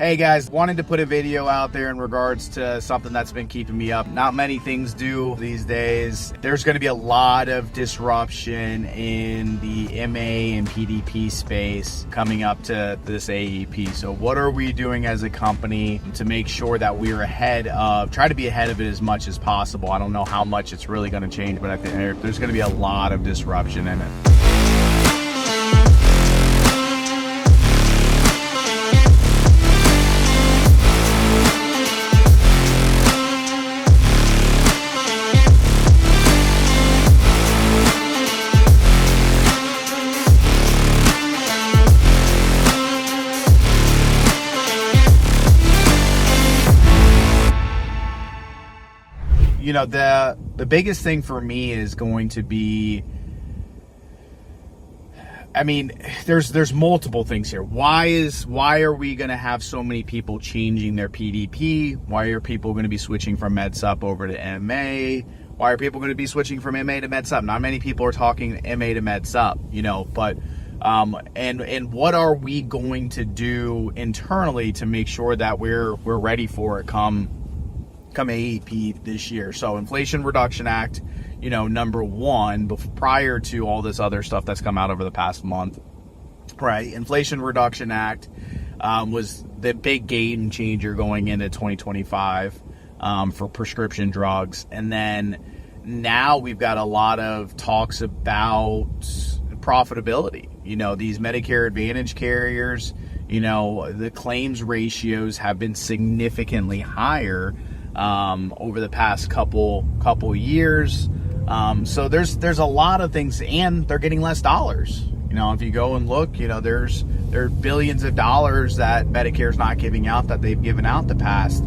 Hey guys, wanted to put a video out there in regards to something that's been keeping me up. Not many things do these days. There's going to be a lot of disruption in the MA and PDP space coming up to this AEP. So what are we doing as a company to make sure that we're try to be ahead of it as much as possible? I don't know how much it's really going to change, but I think there's going to be a lot of disruption in it. You know, the biggest thing for me is going to be, I mean, there's multiple things here. Why are we going to have so many people changing their PDP? Why are people going to be switching from MedSup over to MA? Why are people going to be switching from MA to MedSup? Not many people are talking MA to MedSup, you know, but and what are we going to do internally to make sure that we're ready for it come AEP this year? So Inflation Reduction Act, you know, number one, prior to all this other stuff that's come out over the past month, right? Inflation Reduction Act was the big game changer going into 2025 for prescription drugs. And then now we've got a lot of talks about profitability. You know, these Medicare Advantage carriers, you know, the claims ratios have been significantly higher over the past couple years. So there's a lot of things, and they're getting less dollars. You know, if you go and look, you know, there are billions of dollars that Medicare's not giving out that they've given out the past,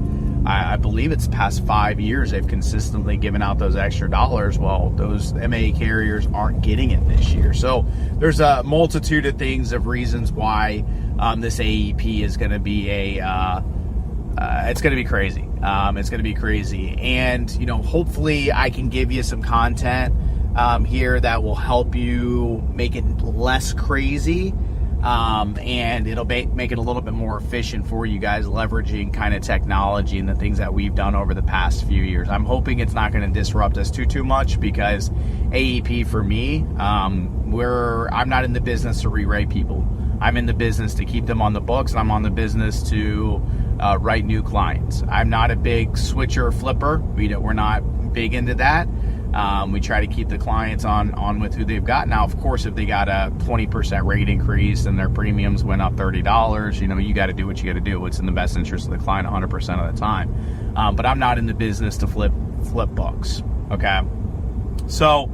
I believe it's past 5 years, they've consistently given out those extra dollars. Well, those MA carriers aren't getting it this year. So there's a multitude of things, of reasons why this AEP is going to be it's going to be crazy. It's going to be crazy. And, you know, hopefully I can give you some content here that will help you make it less crazy. And it'll make it a little bit more efficient for you guys, leveraging kind of technology and the things that we've done over the past few years. I'm hoping it's not going to disrupt us too much, because AEP for me, I'm not in the business to re-rate people. I'm in the business to keep them on the books, and I'm on the business to write new clients. I'm not a big switcher or flipper. We're not big into that. We try to keep the clients on with who they've got. Now, of course, if they got a 20% rate increase and their premiums went up $30, you know, you got to do what you got to do. What's in the best interest of the client 100% of the time. But I'm not in the business to flip books. Okay. So,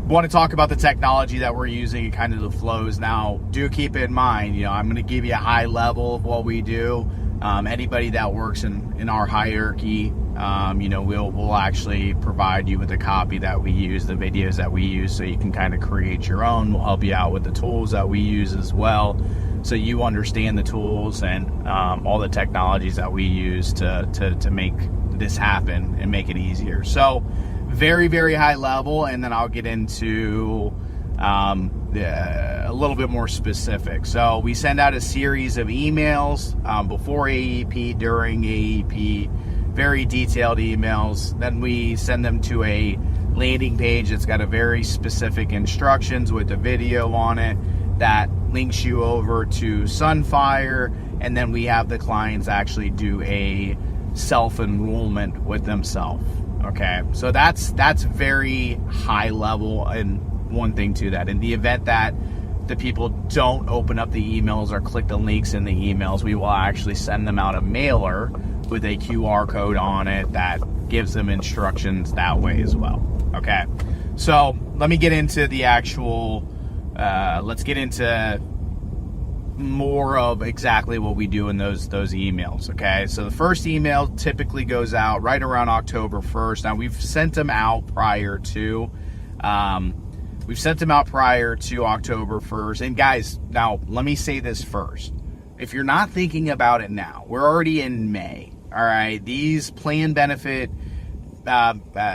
want to talk about the technology that we're using and kind of the flows. Now, do keep in mind, you know, I'm going to give you a high level of what we do. Anybody that works in our hierarchy, you know, we'll actually provide you with a copy that we use, the videos that we use, so you can kind of create your own. We'll help you out with the tools that we use as well, so you understand the tools and all the technologies that we use to make this happen and make it easier. So very, very high level, and then I'll get into a little bit more specific. So we send out a series of emails before AEP, during AEP, very detailed emails. Then we send them to a landing page that's got a very specific instructions with a video on it that links you over to Sunfire, and then we have the clients actually do a self-enrollment with themselves. Okay, so that's very high level. And one thing to that, in the event that the people don't open up the emails or click the links in the emails, we will actually send them out a mailer with a QR code on it that gives them instructions that way as well. Okay, so let me get into the actual, let's get into more of exactly what we do in those emails. Okay, so the first email typically goes out right around October 1st. Now, we've sent them out prior to October 1st. And guys, now let me say this first. If you're not thinking about it now, we're already in May. All right, these plan benefit,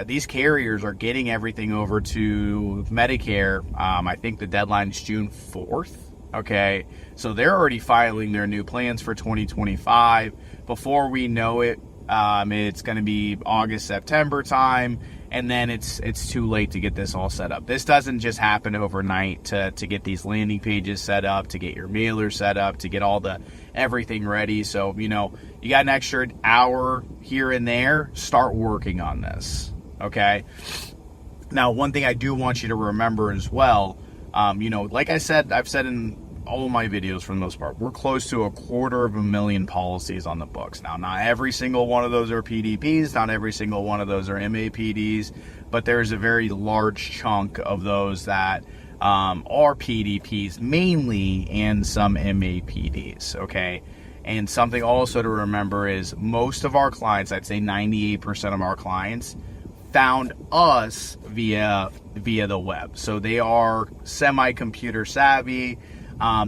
these carriers are getting everything over to Medicare. I think the deadline is June 4th. Okay, so they're already filing their new plans for 2025. Before we know it, it's going to be August, September time, and then it's too late to get this all set up. This doesn't just happen overnight to get these landing pages set up, to get your mailer set up, to get all the everything ready. So, you got an extra hour here and there, start working on this, okay? Now, one thing I do want you to remember as well, like I've said in all my videos for the most part, we're close to 250,000 policies on the books. Now, not every single one of those are PDPs, not every single one of those are MAPDs, but there's a very large chunk of those that are PDPs mainly, and some MAPDs, okay? And something also to remember is most of our clients, I'd say 98% of our clients, found us via the web. So they are semi-computer savvy.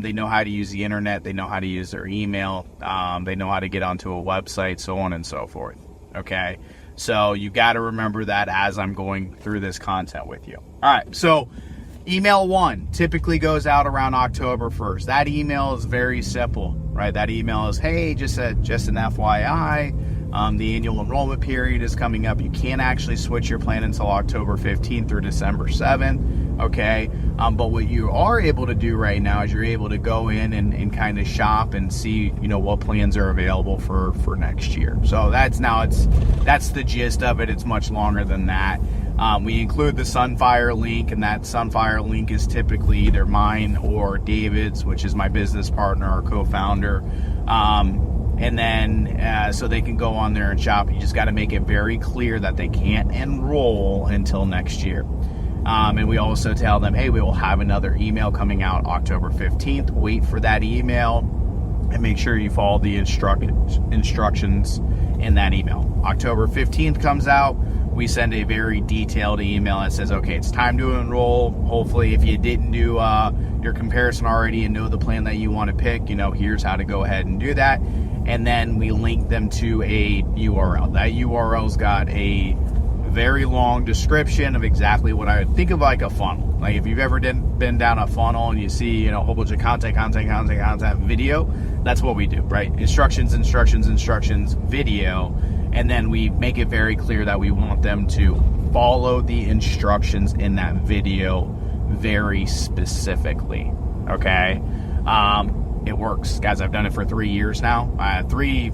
They know how to use the internet. They know how to use their email. They know how to get onto a website, so on and so forth. Okay, so you got to remember that as I'm going through this content with you. All right, so email 1 typically goes out around October 1st. That email is very simple, right? That email is, hey, just an FYI. The annual enrollment period is coming up. You can't actually switch your plan until October 15th through December 7th, okay? But what you are able to do right now is you're able to go in and kind of shop and see, what plans are available for next year. So that's the gist of it. It's much longer than that. We include the Sunfire link, and that Sunfire link is typically either mine or David's, which is my business partner or co-founder. And then so they can go on there and shop. You just got to make it very clear that they can't enroll until next year. And we also tell them, hey, we will have another email coming out October 15th. Wait for that email and make sure you follow the instructions in that email. October 15th comes out. We send a very detailed email that says, okay, it's time to enroll. Hopefully, if you didn't do your comparison already and know the plan that you want to pick, here's how to go ahead and do that. And then we link them to a URL. That URL's got a very long description of exactly what I would think of like a funnel. Like if you've ever been down a funnel and you see, a whole bunch of content, video, that's what we do, right? Instructions, video. And then we make it very clear that we want them to follow the instructions in that video very specifically, okay? It works. Guys, I've done it for 3 years now.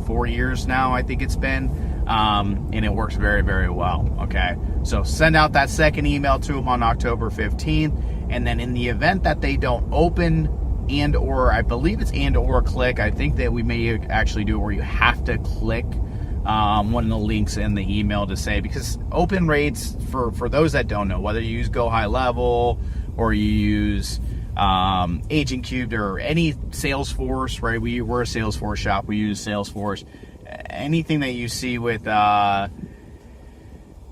4 years now, I think it's been. And it works very, very well, okay? So send out that second email to them on October 15th. And then in the event that they don't open or I believe it's or click, I think that we may actually do it where you have to click one of the links in the email to say, because open rates, for those that don't know, whether you use Go High Level or you use Agent Cubed or any Salesforce, right? We're a Salesforce shop. We use Salesforce. Anything that you see with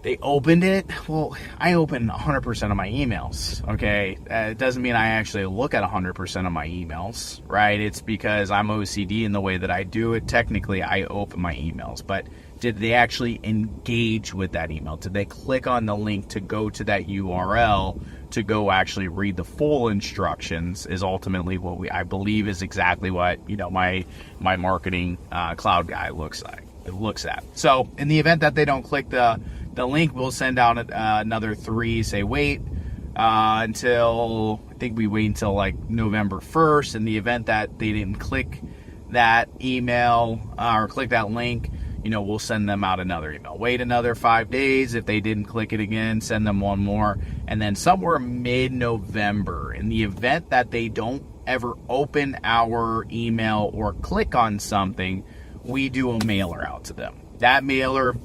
they opened it. Well, I open 100% of my emails, okay? It doesn't mean I actually look at 100% of my emails, right? It's because I'm OCD in the way that I do it. Technically, I open my emails, but did they actually engage with that email? Did they click on the link to go to that URL to go actually read the full instructions is ultimately what I believe is exactly what, my marketing cloud guy looks at. So in the event that they don't click the link, we'll send out another 3, say wait until, I think we wait until like November 1st. In the event that they didn't click that email or click that link, we'll send them out another email. Wait another 5 days. If they didn't click it again, send them one more. And then somewhere mid-November, in the event that they don't ever open our email or click on something, we do a mailer out to them. That mailer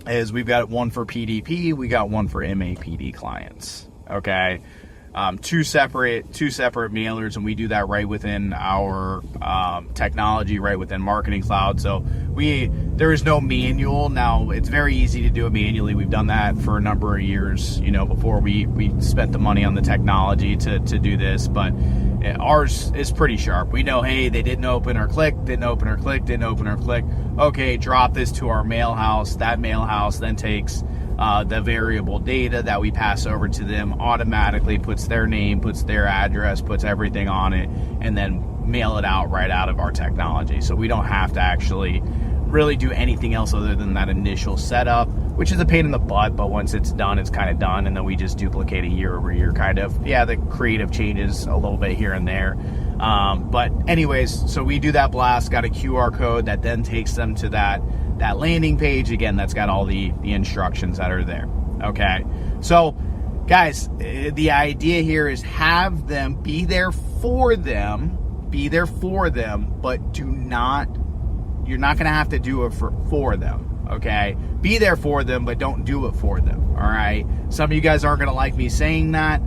is, we've got one for PDP, we got one for MAPD clients, okay? Two separate mailers, and we do that right within our technology, right within Marketing Cloud. So there is no manual. Now, it's very easy to do it manually. We've done that for a number of years, before we spent the money on the technology to do this, but ours is pretty sharp. We know, hey, they didn't open or click, Okay, drop this to our mail house. That mail house then takes The variable data that we pass over to them automatically puts their name, puts their address, puts everything on it, and then mail it out right out of our technology. So we don't have to actually really do anything else other than that initial setup, which is a pain in the butt, but once it's done, it's kind of done, and then we just duplicate a year over year kind of. Yeah, the creative changes a little bit here and there. But anyways, so we do that blast, got a QR code that then takes them to that landing page. Again, that's got all the instructions that are there. Okay. So guys, the idea here is have them be there for them, but you're not going to have to do it for them. Okay. Be there for them, but don't do it for them. All right. Some of you guys aren't going to like me saying that.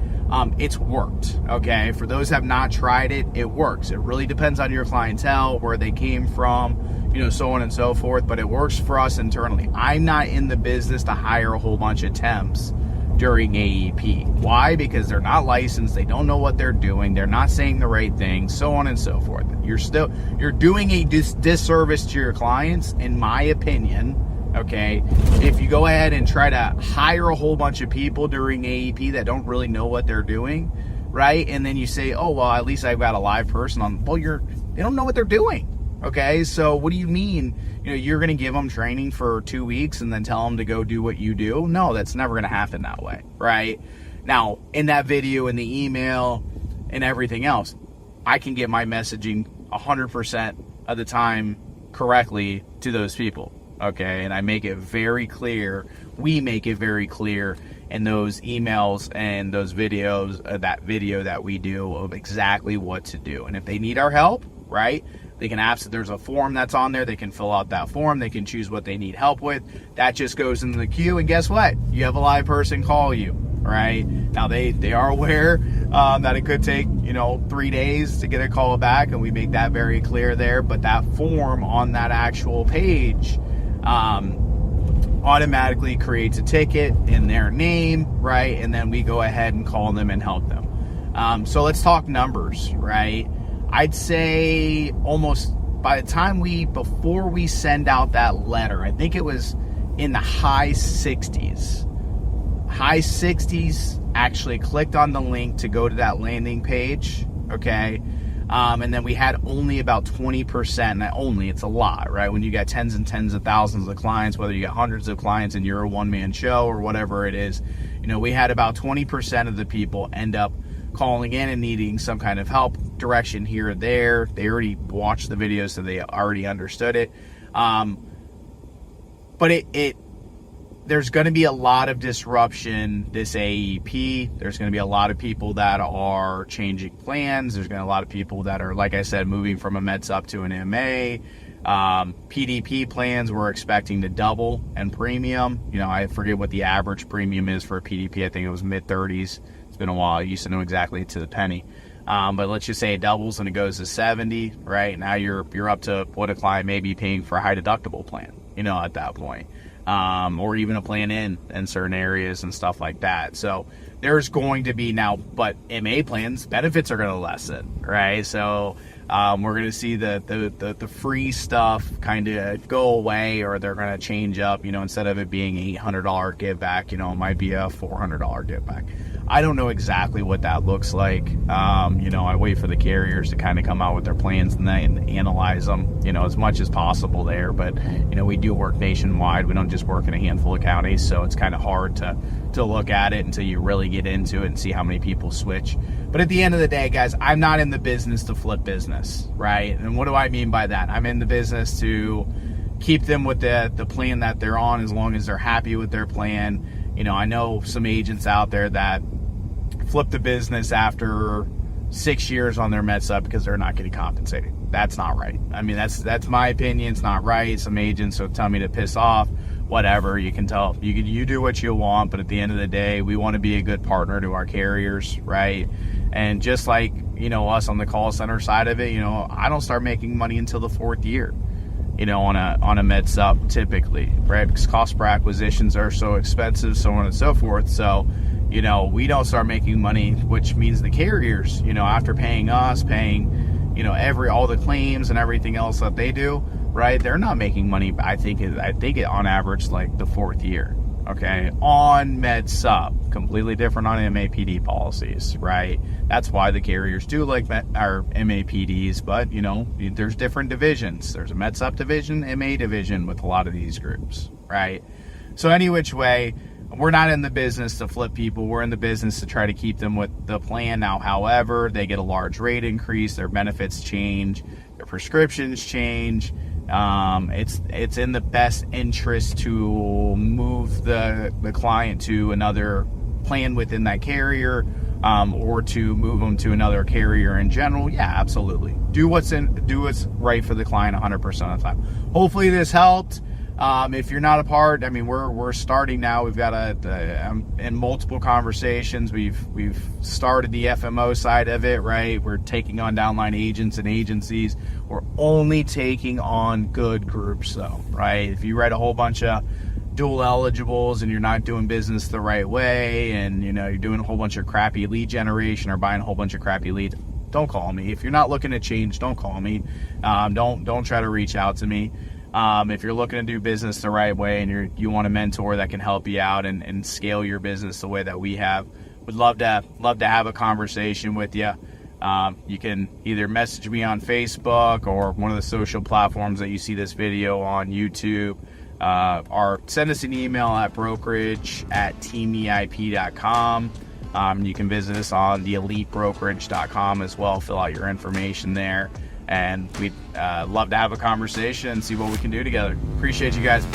It's worked. Okay. For those who have not tried it, it works. It really depends on your clientele, where they came from, so on and so forth, but it works for us internally. I'm not in the business to hire a whole bunch of temps during AEP. Why? Because they're not licensed. They don't know what they're doing. They're not saying the right thing, so on and so forth. You're doing a disservice to your clients, in my opinion. Okay, if you go ahead and try to hire a whole bunch of people during AEP that don't really know what they're doing, right? And then you say, oh, well, at least I've got a live person on. Well, they don't know what they're doing. Okay, so what do you mean? You're going to give them training for 2 weeks and then tell them to go do what you do? No, that's never going to happen that way, right? Now, in that video, in the email, and everything else, I can get my messaging 100% of the time correctly to those people. Okay, and I make it very clear, we make it very clear in those emails and those videos, that video that we do, of exactly what to do. And if they need our help, right, they can there's a form that's on there, they can fill out that form, they can choose what they need help with. That just goes into the queue, and guess what? You have a live person call you, right? Now they are aware that it could take 3 days to get a call back, and we make that very clear there. But that form on that actual page automatically creates a ticket in their name, right? And then we go ahead and call them and help them. So let's talk numbers, right? I'd say almost by the time before we send out that letter, I think it was in the high 60s. High 60s actually clicked on the link to go to that landing page, okay? And then we had only about 20%, it's a lot, right? When you got tens and tens of thousands of clients, whether you got hundreds of clients and you're a one-man show or whatever it is, we had about 20% of the people end up calling in and needing some kind of help, direction here or there. They already watched the video, so they already understood it. But there's going to be a lot of disruption this AEP. There's going to be a lot of people that are changing plans. There's going to be a lot of people that are, like I said, moving from a MedSup to an MA. PDP plans we're expecting to double in premium. I forget what the average premium is for a PDP. I think it was mid-30s. It's been a while. I used to know exactly to the penny. But let's just say it doubles and it goes to 70, right? Now you're up to what a client may be paying for a high deductible plan, at that point. Or even a plan in certain areas and stuff like that. So there's going to be now, but MA plans, benefits are going to lessen, right? So we're going to see the free stuff kind of go away, or they're going to change up, instead of it being $800 give back, it might be a $400 give back. I don't know exactly what that looks like. I wait for the carriers to kind of come out with their plans and analyze them, as much as possible there. But, we do work nationwide. We don't just work in a handful of counties. So it's kind of hard to look at it until you really get into it and see how many people switch. But at the end of the day, guys, I'm not in the business to flip business, right? And what do I mean by that? I'm in the business to keep them with the plan that they're on, as long as they're happy with their plan. I know some agents out there that flip the business after 6 years on their MedSup because they're not getting compensated. That's not right. I mean, that's my opinion. It's not right. Some agents will tell me to piss off. Whatever, you can tell. You do what you want, but at the end of the day, we want to be a good partner to our carriers, right? And just like us on the call center side of it, I don't start making money until the 4th year. On a MedSup typically, right? Because cost per acquisitions are so expensive, so on and so forth. So, we don't start making money, which means the carriers, after paying us, all the claims and everything else that they do, right? They're not making money. I think it on average like the 4th year, okay, on med sub, completely different on MAPD policies, right? That's why the carriers do like our MAPDs, but you know, there's different divisions. There's a med sub division, MA division with a lot of these groups, right? So any which way, we're not in the business to flip people. We're in the business to try to keep them with the plan. Now, however, they get a large rate increase, their benefits change, their prescriptions change. It's in the best interest to move the client to another plan within that carrier, or to move them to another carrier in general. Yeah, absolutely. Do what's right for the client 100% of the time. Hopefully this helped. If you're not a part, I mean, we're starting now. We've got in multiple conversations. We've started the FMO side of it, right? We're taking on downline agents and agencies. We're only taking on good groups, though, right? If you write a whole bunch of dual eligibles and you're not doing business the right way, and you know you're doing a whole bunch of crappy lead generation or buying a whole bunch of crappy leads, don't call me. If you're not looking to change, don't call me. Don't try to reach out to me. If you're looking to do business the right way and you want a mentor that can help you out and scale your business the way that we have, would love to have a conversation with you. You can either message me on Facebook or one of the social platforms that you see this video on, YouTube, or send us an email at brokerage@teameip.com. You can visit us on the elitebrokerage.com as well, fill out your information there. And we'd love to have a conversation and see what we can do together. Appreciate you guys.